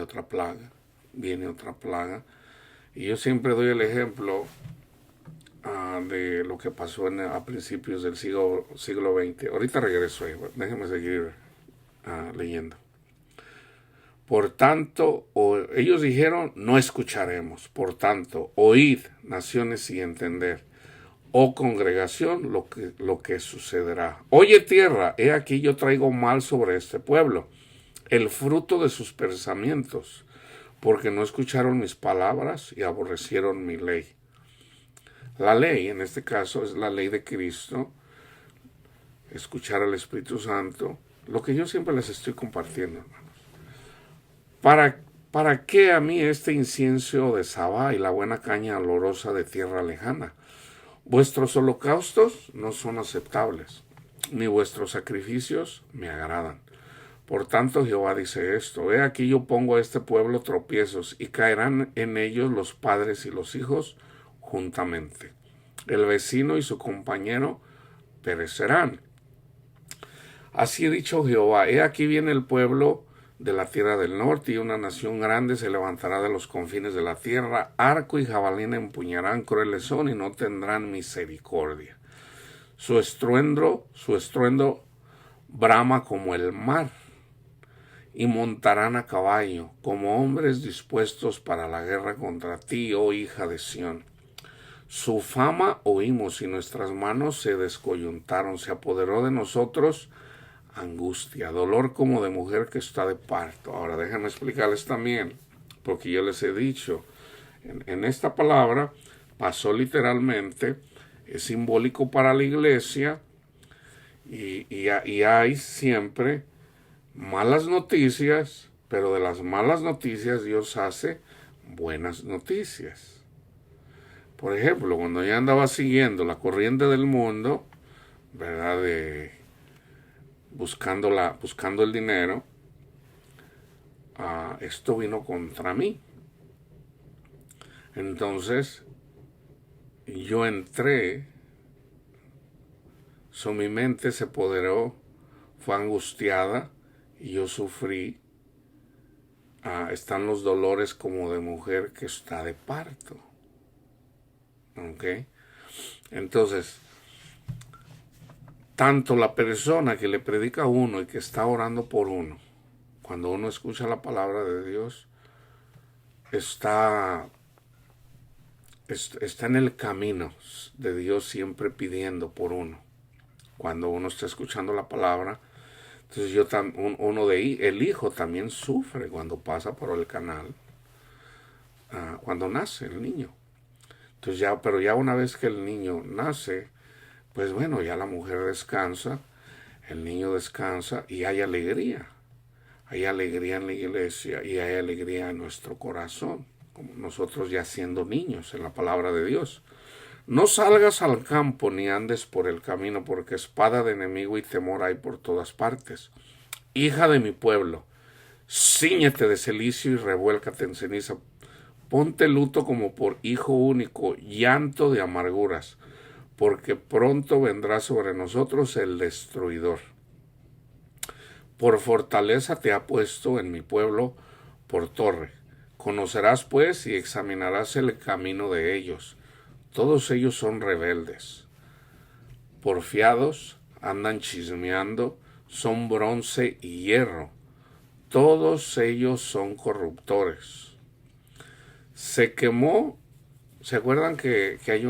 otra plaga. Y yo siempre doy el ejemplo de lo que pasó a principios del siglo XX. Ahorita regreso ahí, déjenme seguir leyendo. Por tanto, ellos dijeron: no escucharemos. Por tanto, oíd, naciones, y entender, oh congregación, lo que sucederá. Oye, tierra, he aquí yo traigo mal sobre este pueblo, el fruto de sus pensamientos, porque no escucharon mis palabras y aborrecieron mi ley. La ley, en este caso, es la ley de Cristo, escuchar al Espíritu Santo, lo que yo siempre les estoy compartiendo, hermanos. ¿Para qué a mí este incienso de Sabá y la buena caña olorosa de tierra lejana? Vuestros holocaustos no son aceptables, ni vuestros sacrificios me agradan. Por tanto Jehová dice esto: He aquí yo pongo a este pueblo tropiezos, y caerán en ellos los padres y los hijos juntamente. El vecino y su compañero perecerán. Así ha dicho Jehová: He aquí viene el pueblo de la tierra del norte, y una nación grande se levantará de los confines de la tierra. Arco y jabalina empuñarán, crueles son, y no tendrán misericordia. Su estruendo brama como el mar, y montarán a caballo, como hombres dispuestos para la guerra contra ti, oh hija de Sión. Su fama oímos, y nuestras manos se descoyuntaron. Se apoderó de nosotros angustia, dolor como de mujer que está de parto. Ahora déjenme explicarles también, porque yo les he dicho, en esta palabra pasó literalmente, es simbólico para la iglesia, y hay siempre malas noticias, pero de las malas noticias Dios hace buenas noticias. Por ejemplo, cuando yo andaba siguiendo la corriente del mundo, ¿verdad? Buscando el dinero, esto vino contra mí. Entonces, yo entré, mi mente se apoderó, fue angustiada, y yo sufrí. Están los dolores como de mujer que está de parto. ¿Ok? Entonces, tanto la persona que le predica a uno y que está orando por uno, cuando uno escucha la palabra de Dios, está en el camino de Dios, siempre pidiendo por uno. Cuando uno está escuchando la palabra, entonces el hijo también sufre cuando pasa por el canal, cuando nace el niño. Entonces pero ya una vez que el niño nace, pues bueno, ya la mujer descansa, el niño descansa, y hay alegría. Hay alegría en la iglesia, y hay alegría en nuestro corazón, como nosotros ya siendo niños en la palabra de Dios. No salgas al campo ni andes por el camino, porque espada de enemigo y temor hay por todas partes. Hija de mi pueblo, cíñete de cilicio y revuélcate en ceniza. Ponte luto como por hijo único, llanto de amarguras, porque pronto vendrá sobre nosotros el destruidor. Por fortaleza te ha puesto en mi pueblo por torre. Conocerás pues y examinarás el camino de ellos. Todos ellos son rebeldes, porfiados, andan chismeando, son bronce y hierro. Todos ellos son corruptores. Se quemó. ¿Se acuerdan que hay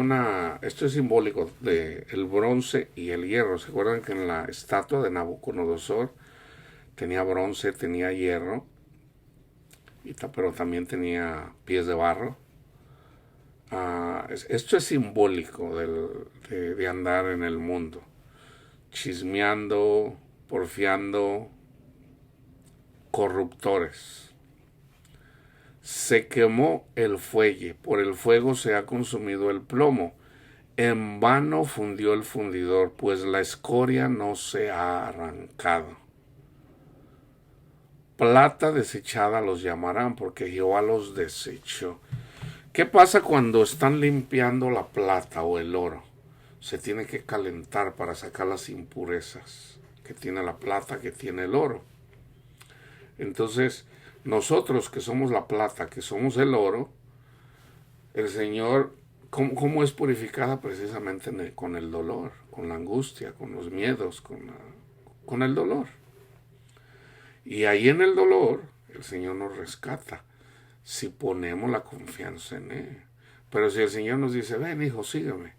esto es simbólico de el bronce y el hierro? ¿Se acuerdan que en la estatua de Nabucodonosor tenía bronce, tenía hierro, pero también tenía pies de barro? Esto es simbólico de andar en el mundo, chismeando, porfiando, corruptores. Se quemó el fuelle, por el fuego se ha consumido el plomo. En vano fundió el fundidor, pues la escoria no se ha arrancado. Plata desechada los llamarán, porque Jehová los desechó. ¿Qué pasa cuando están limpiando la plata o el oro? Se tiene que calentar para sacar las impurezas que tiene la plata, que tiene el oro. Entonces, nosotros que somos la plata, que somos el oro, el Señor, ¿cómo es purificada? Precisamente con el dolor, con la angustia, con los miedos, con el dolor. Y ahí en el dolor, el Señor nos rescata, si ponemos la confianza en Él. Pero si el Señor nos dice, ven hijo, sígueme,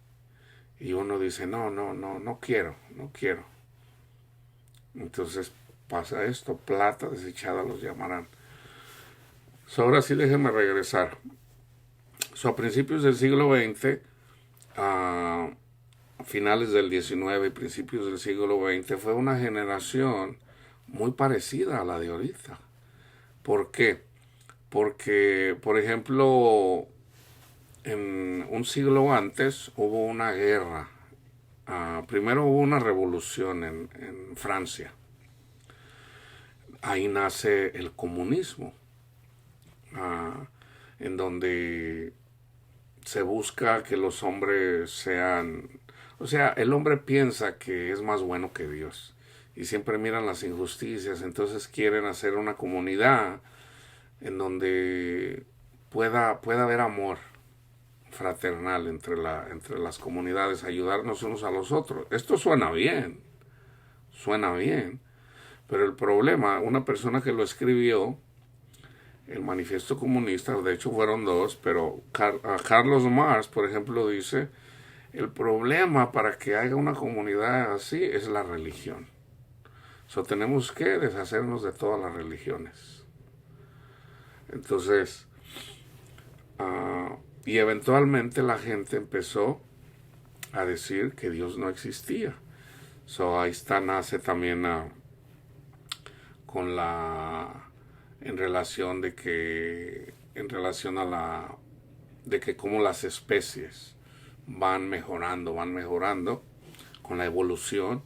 y uno dice, no quiero. Entonces pasa esto, plata desechada los llamarán. Ahora sí, déjenme regresar. A principios del siglo XX, a finales del XIX y principios del siglo XX, fue una generación muy parecida a la de ahorita. ¿Por qué? Porque, por ejemplo, en un siglo antes hubo una guerra. Primero hubo una revolución en Francia. ahí nace el comunismo, en donde se busca que los hombres sean, o sea, el hombre piensa que es más bueno que Dios y siempre miran las injusticias, entonces quieren hacer una comunidad en donde pueda haber amor fraternal entre las comunidades, ayudarnos unos a los otros. Esto suena bien, pero el problema, una persona que lo escribió, el manifiesto comunista, de hecho fueron dos, pero Carlos Marx, por ejemplo, dice, el problema para que haya una comunidad así es la religión. Tenemos que deshacernos de todas las religiones. Entonces, y eventualmente la gente empezó a decir que Dios no existía. Ahí está, nace también con en relación a de que como las especies van mejorando con la evolución.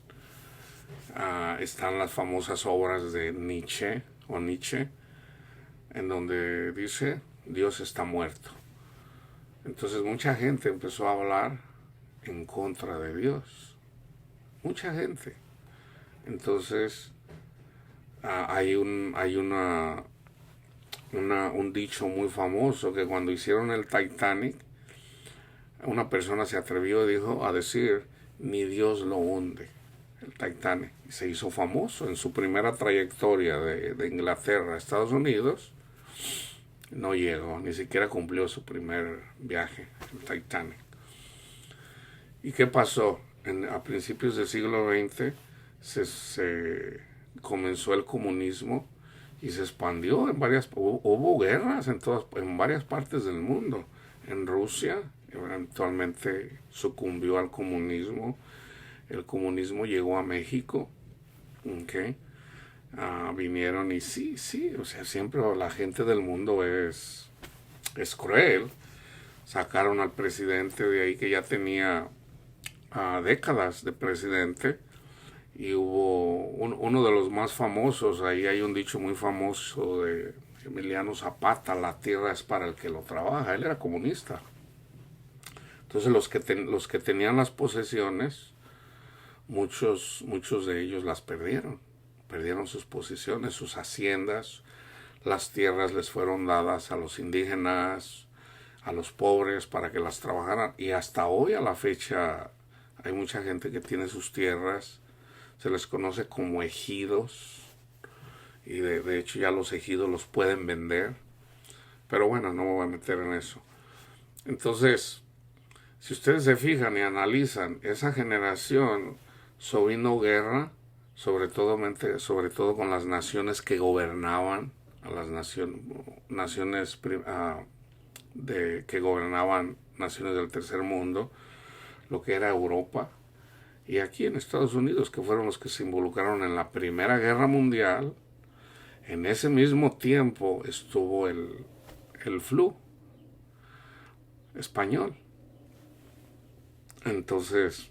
Están las famosas obras de Nietzsche, en donde dice Dios está muerto. Entonces mucha gente empezó a hablar en contra de Dios. Mucha gente. Entonces hay un dicho muy famoso que cuando hicieron el Titanic, una persona se atrevió a decir, ni Dios lo hunde, el Titanic. Y se hizo famoso en su primera trayectoria de Inglaterra a Estados Unidos. No llegó, ni siquiera cumplió su primer viaje, el Titanic. ¿Y qué pasó? A principios del siglo XX se comenzó el comunismo y se expandió hubo guerras en varias partes del mundo. En Rusia eventualmente sucumbió al comunismo. El comunismo llegó a México. Okay. Vinieron y sí, o sea, siempre la gente del mundo es cruel. Sacaron al presidente de ahí que ya tenía décadas de presidente, y hubo uno de los más famosos, ahí hay un dicho muy famoso de Emiliano Zapata, la tierra es para el que lo trabaja. Él era comunista. Entonces los que tenían las posesiones, muchos de ellos las perdieron sus posesiones, sus haciendas, las tierras les fueron dadas a los indígenas, a los pobres para que las trabajaran, y hasta hoy a la fecha hay mucha gente que tiene sus tierras, se les conoce como ejidos, y de hecho ya los ejidos los pueden vender, pero bueno, no me voy a meter en eso. Entonces, si ustedes se fijan y analizan, esa generación vino guerra, sobre todo con las naciones que gobernaban, a las naciones que gobernaban naciones del tercer mundo, lo que era Europa, y aquí en Estados Unidos, que fueron los que se involucraron en la Primera Guerra Mundial. En ese mismo tiempo estuvo el flu español. Entonces,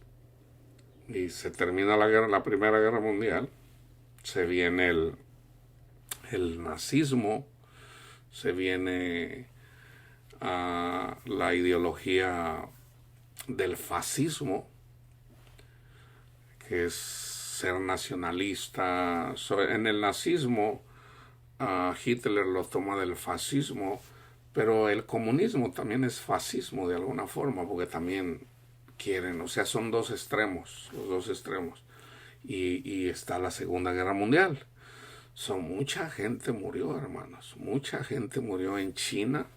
y se termina la Primera Guerra Mundial, se viene el nazismo, se viene la ideología del fascismo, que es ser nacionalista. En el nazismo, Hitler lo toma del fascismo, pero el comunismo también es fascismo de alguna forma, porque también quieren, o sea, son los dos extremos. Y está la Segunda Guerra Mundial. Mucha gente murió, hermanos. Mucha gente murió en China.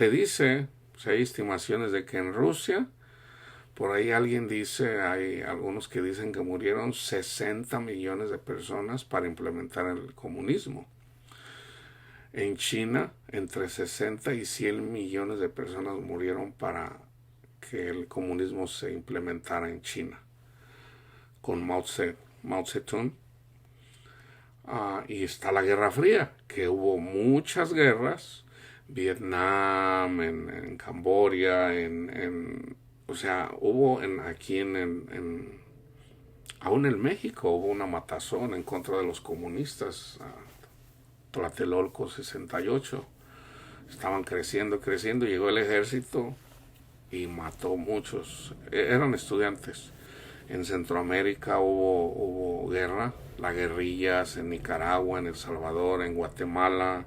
Hay estimaciones de que en Rusia, por ahí hay algunos que dicen que murieron 60 millones de personas para implementar el comunismo. En China, entre 60 y 100 millones de personas murieron para que el comunismo se implementara en China, con Mao Zedong. Y está la Guerra Fría, que hubo muchas guerras, Vietnam, en Camboya, o sea, hubo aquí en Aún en México hubo una matazón en contra de los comunistas, Tlatelolco 68. Estaban creciendo, creciendo, llegó el ejército y mató muchos. Eran estudiantes. En Centroamérica hubo guerra, las guerrillas en Nicaragua, en El Salvador, en Guatemala,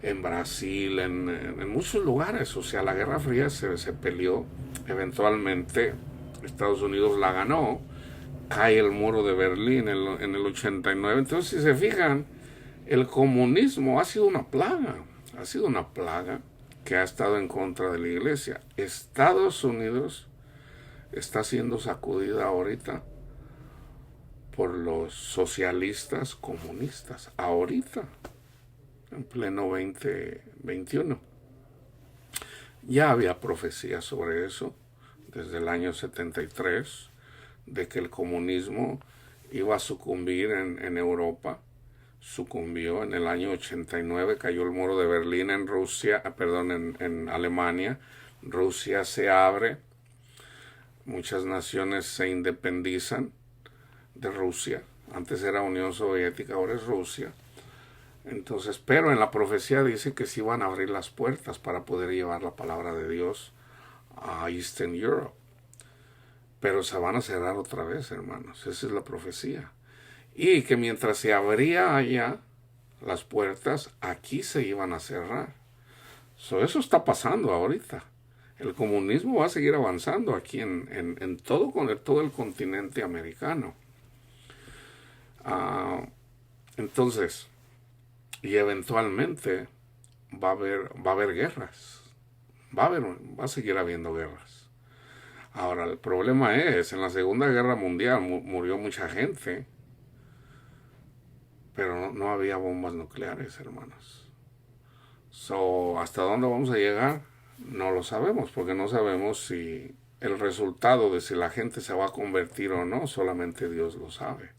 en Brasil, en muchos lugares. O sea, la Guerra Fría se peleó. Eventualmente Estados Unidos la ganó, cae el muro de Berlín en el 89. Entonces, si se fijan, el comunismo ha sido una plaga que ha estado en contra de la iglesia. Estados Unidos está siendo sacudida ahorita por los socialistas comunistas, ahorita, en pleno 2021. Ya había profecías sobre eso desde el año 73, de que el comunismo iba a sucumbir en Europa. Sucumbió en el año 89, cayó el muro de Berlín en Rusia, en Alemania. Rusia se abre, muchas naciones se independizan de Rusia. Antes era Unión Soviética, ahora es Rusia. Entonces, pero en la profecía dice que sí van a abrir las puertas para poder llevar la palabra de Dios a Eastern Europe. Pero se van a cerrar otra vez, hermanos. Esa es la profecía. Y que mientras se abría allá las puertas, aquí se iban a cerrar. Eso está pasando ahorita. El comunismo va a seguir avanzando aquí en todo el continente americano. Entonces, y eventualmente va a haber guerras. Va a seguir habiendo guerras. Ahora, el problema es, en la Segunda Guerra Mundial murió mucha gente, pero no había bombas nucleares, hermanos. ¿Hasta dónde vamos a llegar? No lo sabemos, porque no sabemos si el resultado de si la gente se va a convertir o no, solamente Dios lo sabe.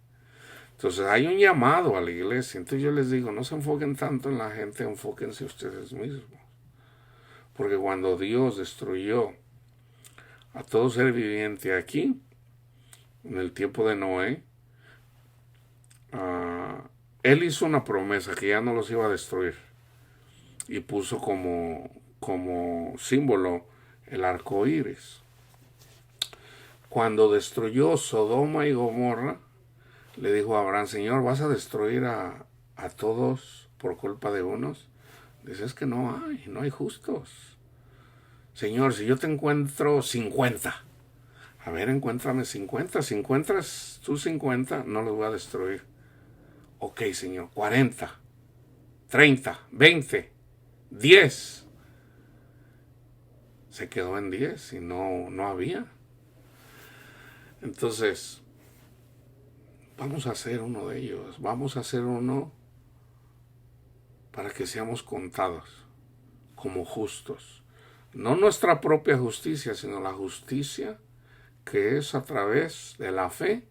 Entonces hay un llamado a la iglesia. Entonces yo les digo, no se enfoquen tanto en la gente, enfóquense ustedes mismos. Porque cuando Dios destruyó a todo ser viviente aquí, en el tiempo de Noé, Él hizo una promesa que ya no los iba a destruir. Y puso como símbolo el arco iris. Cuando destruyó Sodoma y Gomorra, le dijo a Abraham, Señor, ¿vas a destruir a todos por culpa de unos? Dice, es que no hay justos. Señor, si yo te encuentro 50, a ver, encuéntrame 50. Si encuentras tú 50, no los voy a destruir. Ok, Señor, 40, 30, 20, 10. Se quedó en 10 y no había. Entonces, vamos a hacer uno de ellos. Vamos a hacer uno para que seamos contados como justos. No nuestra propia justicia, sino la justicia que es a través de la fe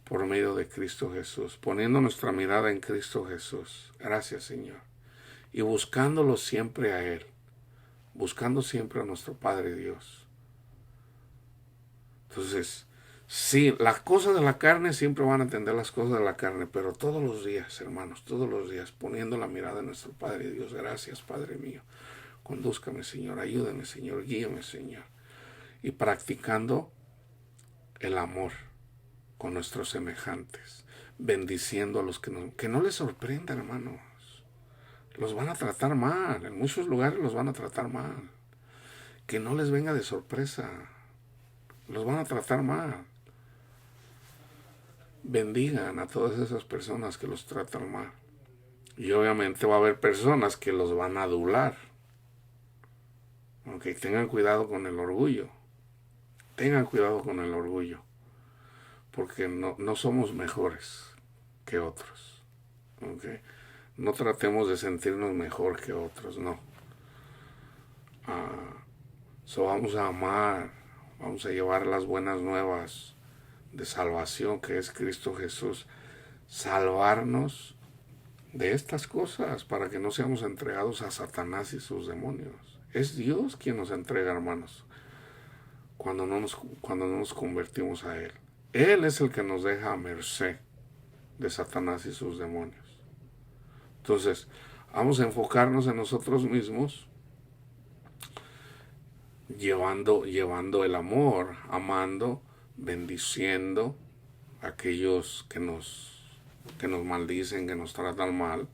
por medio de Cristo Jesús, poniendo nuestra mirada en Cristo Jesús. Gracias, Señor. Y buscándolo siempre a Él, buscando siempre a nuestro Padre Dios. Entonces, sí, las cosas de la carne siempre van a entender las cosas de la carne, pero todos los días, hermanos, todos los días, poniendo la mirada en nuestro Padre Dios. Gracias, Padre mío. Condúzcame, Señor, ayúdame, Señor, guíame, Señor. Y practicando el amor con nuestros semejantes, bendiciendo a los que no les sorprenda, hermanos. Los van a tratar mal, en muchos lugares los van a tratar mal. Que no les venga de sorpresa, los van a tratar mal. Bendigan a todas esas personas que los tratan mal. Y obviamente va a haber personas que los van a adular. Aunque tengan cuidado con el orgullo. Tengan cuidado con el orgullo. Porque no somos mejores que otros. ¿Okay? No tratemos de sentirnos mejor que otros, no. Vamos a amar, vamos a llevar las buenas nuevas de salvación que es Cristo Jesús. Salvarnos de estas cosas para que no seamos entregados a Satanás y sus demonios. Es Dios quien nos entrega, hermanos, cuando no nos convertimos a Él. Él es el que nos deja a merced de Satanás y sus demonios. Entonces, vamos a enfocarnos en nosotros mismos, llevando el amor, amando, bendiciendo a aquellos que nos maldicen, que nos tratan mal,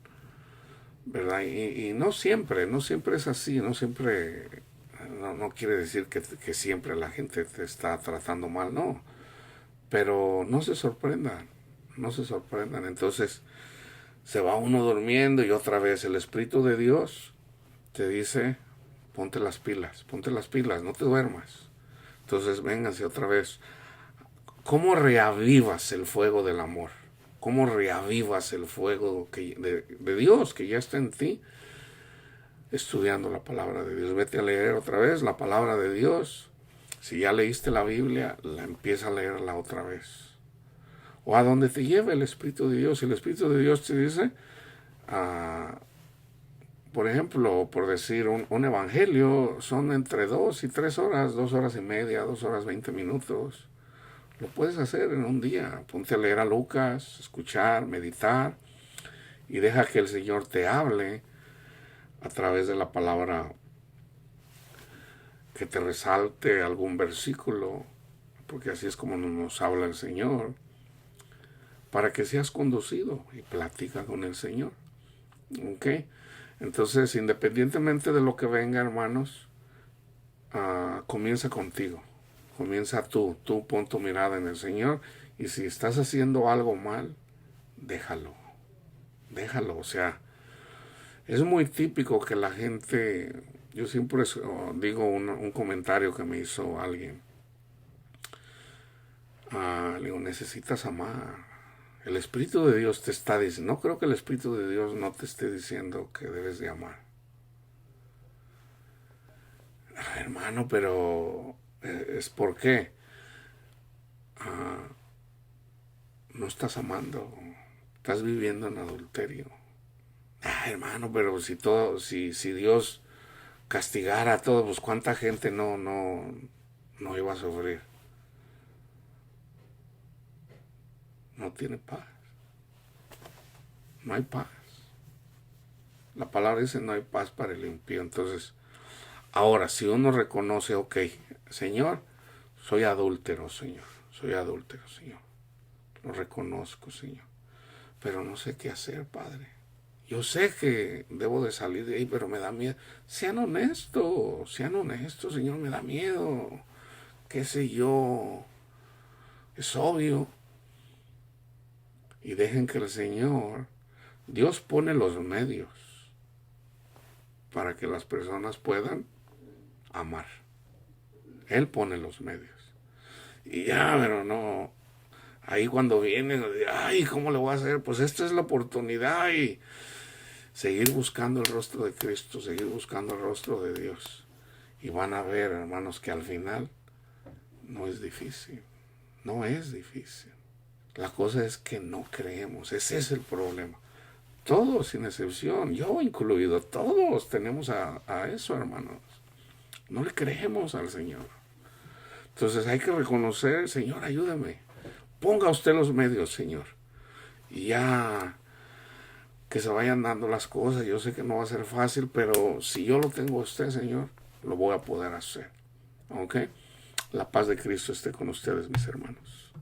¿verdad? Y no siempre es así, no siempre, no quiere decir que siempre la gente te está tratando mal, no. Pero no se sorprendan, no se sorprendan. Entonces se va uno durmiendo y otra vez el Espíritu de Dios te dice, ponte las pilas, no te duermas. Entonces vénganse otra vez. ¿Cómo reavivas el fuego del amor? ¿Cómo reavivas el fuego de Dios que ya está en ti? Estudiando la palabra de Dios. Vete a leer otra vez la palabra de Dios. Si ya leíste la Biblia, la empieza a leerla otra vez. O a donde te lleve el Espíritu de Dios. Si el Espíritu de Dios te dice, por ejemplo, por decir un evangelio, son entre 2 y 3 horas, 2 horas y media, 2 horas 20 minutos. Lo puedes hacer en un día. Ponte a leer a Lucas, escuchar, meditar y deja que el Señor te hable a través de la palabra, que te resalte algún versículo, porque así es como nos habla el Señor, para que seas conducido y platica con el Señor. ¿Ok? Entonces, independientemente de lo que venga, hermanos, comienza contigo. Comienza tú pon tu mirada en el Señor, y si estás haciendo algo mal, déjalo, o sea, es muy típico que la gente, yo siempre digo un comentario que me hizo alguien, le digo, necesitas amar, el Espíritu de Dios te está diciendo, no creo que el Espíritu de Dios no te esté diciendo que debes de amar. Hermano, pero es porque no estás amando, estás viviendo en adulterio. Hermano, pero si Dios castigara a todos, pues cuánta gente no iba a sufrir. No tiene paz. No hay paz. La palabra dice no hay paz para el impío. Entonces, ahora, si uno reconoce, ok, Señor, soy adúltero, Señor. Lo reconozco, Señor. Pero no sé qué hacer, Padre. Yo sé que debo de salir de ahí, pero me da miedo. Sean honestos, Señor, me da miedo. Qué sé yo. Es obvio. Y dejen que el Señor, Dios pone los medios para que las personas puedan amar. Él pone los medios. Y ya, pero no. Ahí cuando vienen, ay, ¿cómo le voy a hacer? Pues esta es la oportunidad, y seguir buscando el rostro de Cristo, seguir buscando el rostro de Dios. Y van a ver, hermanos, que al final no es difícil. No es difícil. La cosa es que no creemos. Ese es el problema. Todos, sin excepción, yo incluido, todos tenemos a eso, hermanos. No le creemos al Señor. Entonces hay que reconocer, Señor, ayúdame. Ponga usted los medios, Señor. Y ya que se vayan dando las cosas. Yo sé que no va a ser fácil, pero si yo lo tengo a usted, Señor, lo voy a poder hacer. ¿Ok? La paz de Cristo esté con ustedes, mis hermanos.